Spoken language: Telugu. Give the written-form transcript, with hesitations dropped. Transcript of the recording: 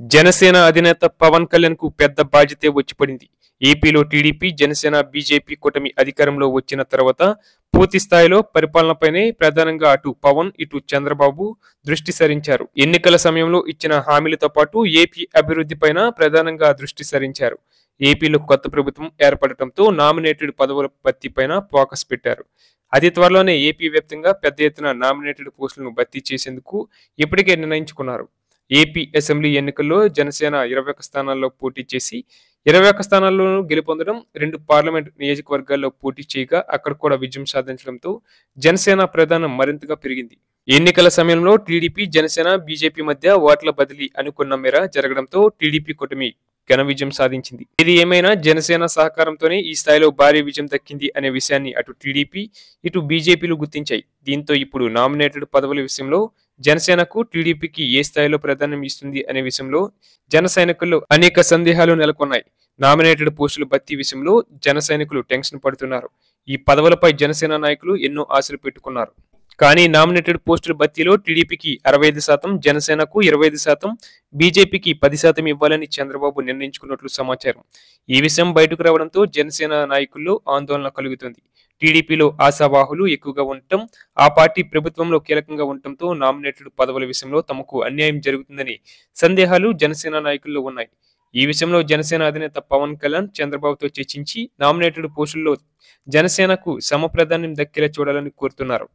జనసేన అధినేత పవన్ కళ్యాణ్ కు పెద్ద బాధ్యతే వచ్చి పడింది. ఏపీలో టీడీపీ, జనసేన, బీజేపీ కూటమి అధికారంలో వచ్చిన తర్వాత పూర్తి స్థాయిలో పరిపాలనపైనే ప్రధానంగా అటు పవన్, ఇటు చంద్రబాబు దృష్టి సారించారు. ఎన్నికల సమయంలో ఇచ్చిన హామీలతో పాటు ఏపీ అభివృద్ధిపైన ప్రధానంగా దృష్టి సారించారు. ఏపీలో కొత్త ప్రభుత్వం ఏర్పడటంతో నామినేటెడ్ పదవుల భర్తీపైన ఫోకస్ పెట్టారు. అతి త్వరలోనే ఏపీ వ్యాప్తంగా పెద్ద ఎత్తున నామినేటెడ్ పోస్టులను భర్తీ చేసేందుకు ఇప్పటికే నిర్ణయించుకున్నారు. ఏపీ అసెంబ్లీ ఎన్నికల్లో జనసేన 21 స్థానాల్లో పోటీ చేసి 21 స్థానాల్లోనూ గెలుపొందడం, 2 పార్లమెంట్ నియోజకవర్గాల్లో పోటీ చేయగా అక్కడ కూడా విజయం సాధించడంతో జనసేన ప్రాధాన్యం మరింతగా పెరిగింది. ఎన్నికల సమయంలో టీడీపీ, జనసేన, బీజేపీ మధ్య ఓట్ల బదిలీ అనుకున్న మేర జరగడంతో టీడీపీ కూటమి ఘన విజయం సాధించింది. ఇది ఏమైనా జనసేన సహకారంతోనే ఈ స్థాయిలో భారీ విజయం దక్కింది అనే విషయాన్ని అటు టీడీపీ, ఇటు బీజేపీలు గుర్తించాయి. దీంతో ఇప్పుడు నామినేటెడ్ పదవుల విషయంలో జనసేనకు, టీడీపీకి ఏ స్థాయిలో ప్రాధాన్యం ఇస్తుంది అనే విషయంలో జన సైనికుల్లో అనేక సందేహాలు నెలకొన్నాయి. నామినేటెడ్ పోస్టుల భర్తీ విషయంలో జన సైనికులు టెన్షన్ పడుతున్నారు. ఈ పదవులపై జనసేన నాయకులు ఎన్నో ఆశలు పెట్టుకున్నారు. కానీ నామినేటెడ్ పోస్టుల భర్తీలో టీడీపీకి 65%, జనసేనకు 25%, బీజేపీకి 10% ఇవ్వాలని చంద్రబాబు నిర్ణయించుకున్నట్లు సమాచారం. ఈ విషయం బయటకు రావడంతో జనసేన నాయకుల్లో ఆందోళన కలుగుతుంది. టీడీపీలో ఆశావాహులు ఎక్కువగా ఉండటం, ఆ పార్టీ ప్రభుత్వంలో కీలకంగా ఉండటంతో నామినేటెడ్ పదవుల విషయంలో తమకు అన్యాయం జరుగుతుందని సందేహాలు జనసేన నాయకుల్లో ఉన్నాయి. ఈ విషయంలో జనసేన అధినేత పవన్ కళ్యాణ్ చంద్రబాబుతో చర్చించి నామినేటెడ్ పోస్టుల్లో జనసేనకు సమ ప్రాధాన్యం దక్కేలా చూడాలని కోరుతున్నారు.